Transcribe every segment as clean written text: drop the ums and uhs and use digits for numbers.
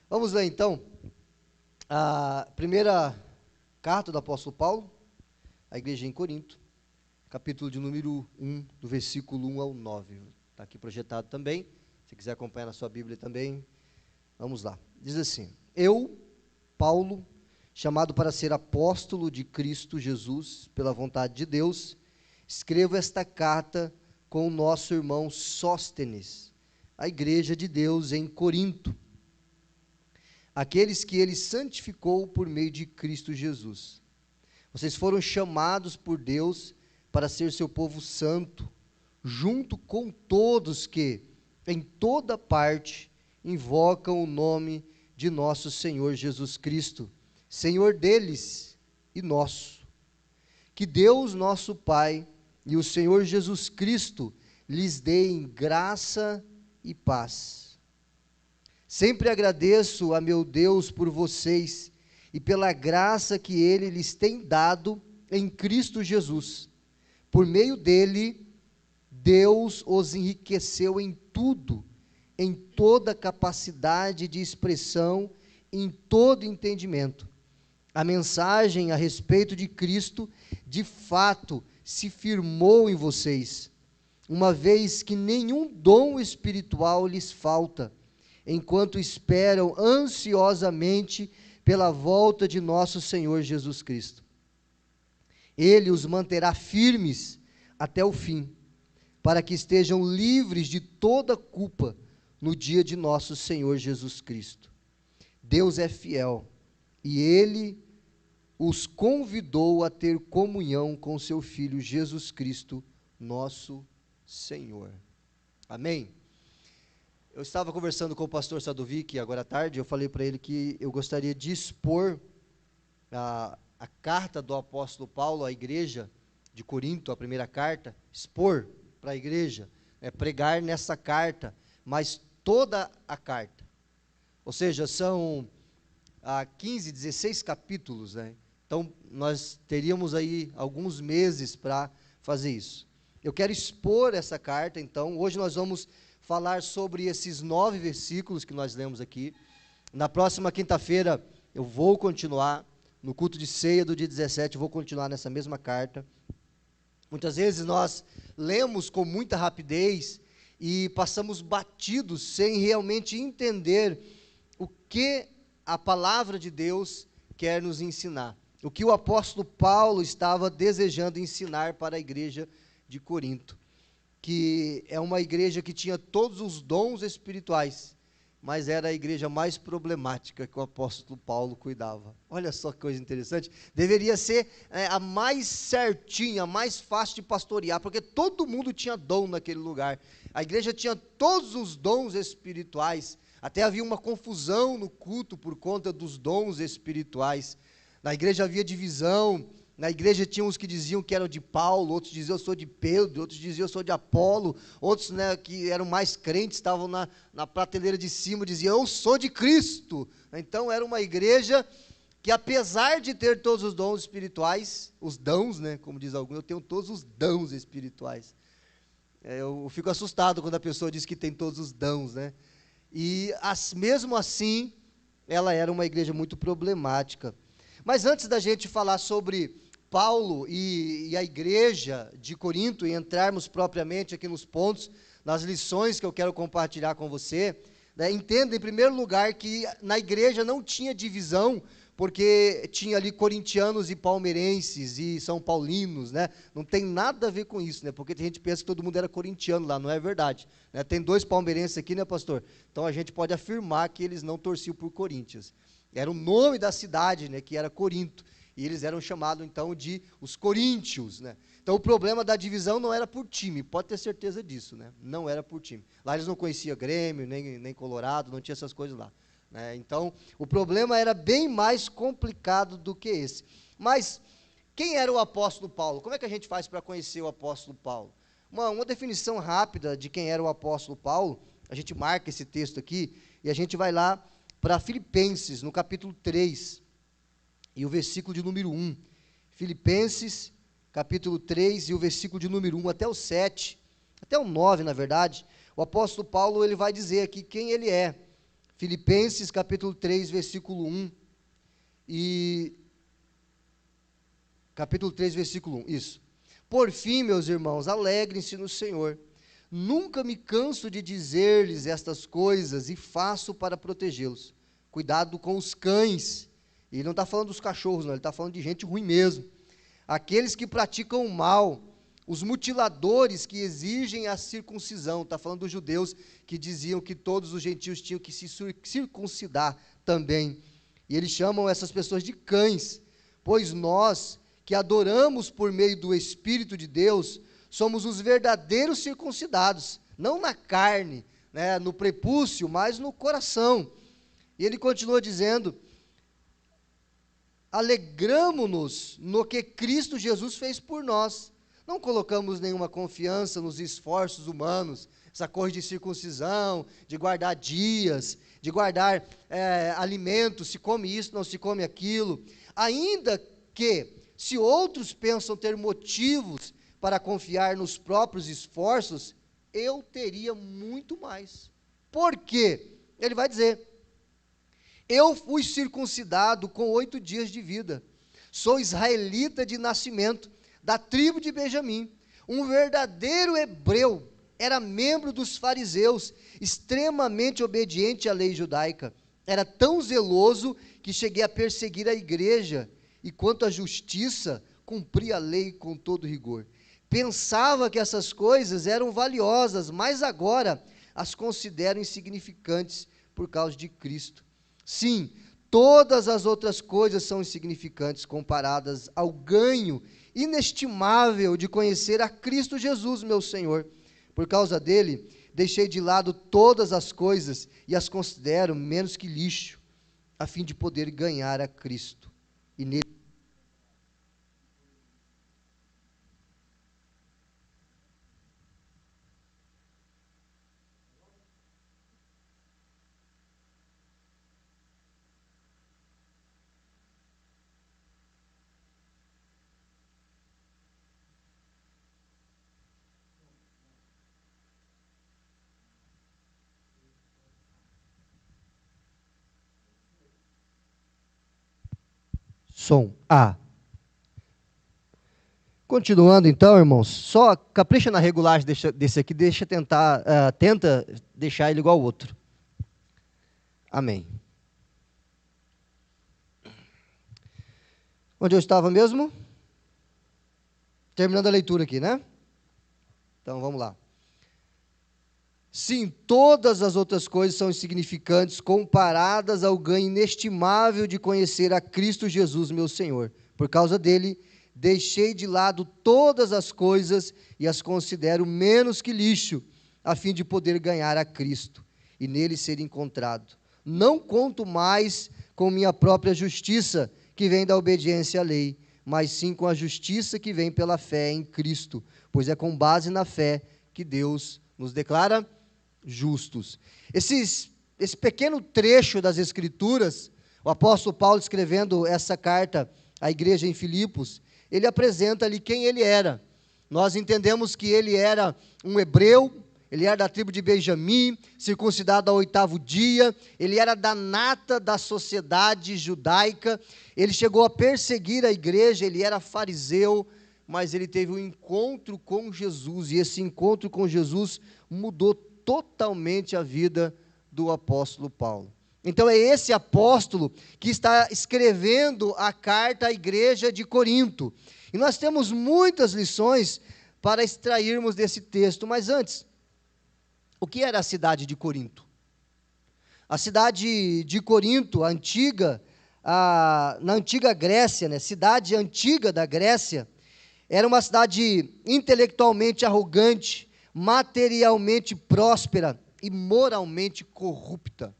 Vamos ler então a primeira carta do apóstolo Paulo à igreja em Corinto, capítulo de número 1, do versículo 1 ao 9. Está aqui projetado também, se quiser acompanhar na sua Bíblia também, vamos lá. Diz assim: Eu, Paulo, chamado para ser apóstolo de Cristo Jesus, pela vontade de Deus, escrevo esta carta com o nosso irmão Sóstenes, a igreja de Deus em Corinto, aqueles que ele santificou por meio de Cristo Jesus. Vocês foram chamados por Deus para ser seu povo santo, junto com todos que, em toda parte, invocam o nome de nosso Senhor Jesus Cristo, Senhor deles e nosso. Que Deus, nosso Pai, e o Senhor Jesus Cristo lhes deem graça e paz. Sempre agradeço a meu Deus por vocês e pela graça que Ele lhes tem dado em Cristo Jesus. Por meio dele, Deus os enriqueceu em tudo, em toda capacidade de expressão, em todo entendimento. A mensagem a respeito de Cristo, de fato, se firmou em vocês, uma vez que nenhum dom espiritual lhes falta, enquanto esperam ansiosamente pela volta de nosso Senhor Jesus Cristo. Ele os manterá firmes até o fim, para que estejam livres de toda culpa no dia de nosso Senhor Jesus Cristo. Deus é fiel, e Ele os convidou a ter comunhão com seu Filho Jesus Cristo, nosso Senhor. Amém? Eu estava conversando com o pastor Sadovic agora à tarde, eu falei para ele que eu gostaria de expor a carta do apóstolo Paulo à igreja de Corinto, a primeira carta, expor para a igreja, pregar nessa carta, mas toda a carta. Ou seja, são 15, 16 capítulos, né? Então, nós teríamos aí alguns meses para fazer isso. Eu quero expor essa carta, então, hoje nós vamos falar sobre esses 9 versículos que nós lemos aqui. Na próxima quinta-feira eu vou continuar, no culto de ceia do dia 17, eu vou continuar nessa mesma carta. Muitas vezes nós lemos com muita rapidez e passamos batidos sem realmente entender o que a palavra de Deus quer nos ensinar. O que o apóstolo Paulo estava desejando ensinar para a igreja de Corinto, que é uma igreja que tinha todos os dons espirituais, mas era a igreja mais problemática que o apóstolo Paulo cuidava. Olha só que coisa interessante. Deveria ser a mais certinha, a mais fácil de pastorear, porque todo mundo tinha dom naquele lugar. A igreja tinha todos os dons espirituais. Até havia uma confusão no culto por conta dos dons espirituais. Na igreja havia divisão. Na igreja tinha uns que diziam que eram de Paulo, outros diziam eu sou de Pedro, outros diziam eu sou de Apolo, outros, que eram mais crentes, estavam na prateleira de cima, diziam eu sou de Cristo. Então era uma igreja que, apesar de ter todos os dons espirituais, os dons, como diz alguns, eu tenho todos os dons espirituais. Eu fico assustado quando a pessoa diz que tem todos os dons, E mesmo assim, ela era uma igreja muito problemática. Mas antes da gente falar sobre Paulo e a igreja de Corinto, e entrarmos propriamente aqui nos pontos, nas lições que eu quero compartilhar com você, entenda em primeiro lugar que na igreja não tinha divisão, porque tinha ali corintianos e palmeirenses e são paulinos, não tem nada a ver com isso, porque tem gente que pensa que todo mundo era corintiano lá, não é verdade, tem 2 palmeirenses aqui, pastor? Então a gente pode afirmar que eles não torciam por Corinthians. Era o nome da cidade, que era Corinto, e eles eram chamados, então, de os coríntios, Então, o problema da divisão não era por time, pode ter certeza disso, Não era por time. Lá eles não conheciam Grêmio, nem Colorado, não tinha essas coisas lá, Então, o problema era bem mais complicado do que esse. Mas, quem era o apóstolo Paulo? Como é que a gente faz para conhecer o apóstolo Paulo? Uma definição rápida de quem era o apóstolo Paulo, a gente marca esse texto aqui, e a gente vai lá para Filipenses, no capítulo 3, e o versículo de número 1. Filipenses, capítulo 3, e o versículo de número 1 até o 7, até o 9, na verdade. O apóstolo Paulo, ele vai dizer aqui quem ele é. Filipenses capítulo 3, versículo 1 e... Capítulo 3, versículo 1, isso. Por fim, meus irmãos, alegrem-se no Senhor. Nunca me canso de dizer-lhes estas coisas e faço para protegê-los. Cuidado com os cães. Ele não está falando dos cachorros, não, ele está falando de gente ruim mesmo. Aqueles que praticam o mal, os mutiladores que exigem a circuncisão. Está falando dos judeus que diziam que todos os gentios tinham que se circuncidar também. E eles chamam essas pessoas de cães, pois nós, que adoramos por meio do Espírito de Deus, somos os verdadeiros circuncidados, não na carne, né, no prepúcio, mas no coração. E ele continua dizendo: alegramo-nos no que Cristo Jesus fez por nós. Não colocamos nenhuma confiança nos esforços humanos, essa coisa de circuncisão, de guardar dias, de guardar alimentos, se come isso, não se come aquilo. Ainda que, se outros pensam ter motivos para confiar nos próprios esforços, eu teria muito mais. Por quê? Ele vai dizer: eu fui circuncidado com 8 dias de vida, sou israelita de nascimento, da tribo de Benjamim, um verdadeiro hebreu, era membro dos fariseus, extremamente obediente à lei judaica, era tão zeloso que cheguei a perseguir a igreja, e quanto à justiça, cumpria a lei com todo rigor. Pensava que essas coisas eram valiosas, mas agora as considero insignificantes por causa de Cristo. Sim, todas as outras coisas são insignificantes comparadas ao ganho inestimável de conhecer a Cristo Jesus, meu Senhor. Por causa dele, deixei de lado todas as coisas e as considero menos que lixo, a fim de poder ganhar a Cristo. E nele som A. Continuando então, irmãos, só capricha na regulagem desse aqui, tenta deixar ele igual ao outro. Amém. Onde eu estava mesmo? Terminando a leitura aqui, né? Então, vamos lá. Sim, todas as outras coisas são insignificantes comparadas ao ganho inestimável de conhecer a Cristo Jesus, meu Senhor. Por causa dele, deixei de lado todas as coisas e as considero menos que lixo, a fim de poder ganhar a Cristo e nele ser encontrado. Não conto mais com minha própria justiça, que vem da obediência à lei, mas sim com a justiça que vem pela fé em Cristo, pois é com base na fé que Deus nos declara justos. Esse pequeno trecho das Escrituras, o apóstolo Paulo escrevendo essa carta à igreja em Filipos, ele apresenta ali quem ele era. Nós entendemos que ele era um hebreu, ele era da tribo de Benjamim, circuncidado ao 8º dia, ele era da nata da sociedade judaica, ele chegou a perseguir a igreja, ele era fariseu, mas ele teve um encontro com Jesus, e esse encontro com Jesus mudou totalmente a vida do apóstolo Paulo. Então é esse apóstolo que está escrevendo a carta à igreja de Corinto. E nós temos muitas lições para extrairmos desse texto, mas antes, o que era a cidade de Corinto? A cidade de Corinto, na antiga Grécia, né, cidade antiga da Grécia, era uma cidade intelectualmente arrogante, materialmente próspera e moralmente corrupta.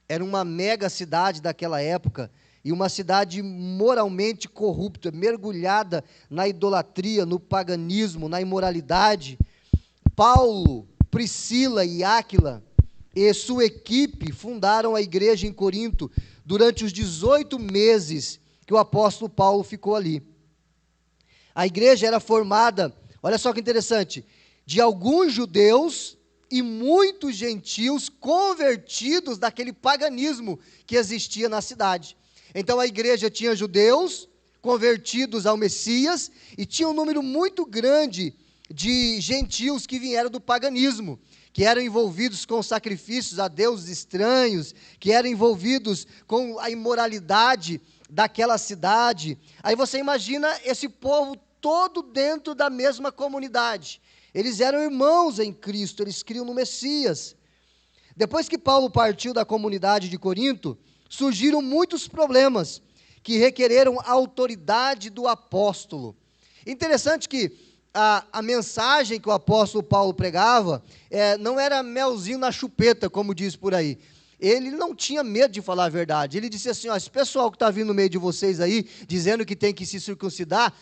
Era uma mega cidade daquela época e uma cidade moralmente corrupta, mergulhada na idolatria, no paganismo, na imoralidade. Paulo, Priscila e Áquila e sua equipe fundaram a igreja em Corinto durante os 18 meses que o apóstolo Paulo ficou ali. A igreja era formada, olha só que interessante, de alguns judeus e muitos gentios convertidos daquele paganismo que existia na cidade. Então a igreja tinha judeus convertidos ao Messias e tinha um número muito grande de gentios que vieram do paganismo, que eram envolvidos com sacrifícios a deuses estranhos, que eram envolvidos com a imoralidade daquela cidade. Aí você imagina esse povo todo dentro da mesma comunidade. Eles eram irmãos em Cristo, eles criam no Messias. Depois que Paulo partiu da comunidade de Corinto, surgiram muitos problemas que requereram a autoridade do apóstolo. Interessante que a mensagem que o apóstolo Paulo pregava não era melzinho na chupeta, como diz por aí. Ele não tinha medo de falar a verdade. Ele disse assim, ó, esse pessoal que está vindo no meio de vocês aí, dizendo que tem que se circuncidar,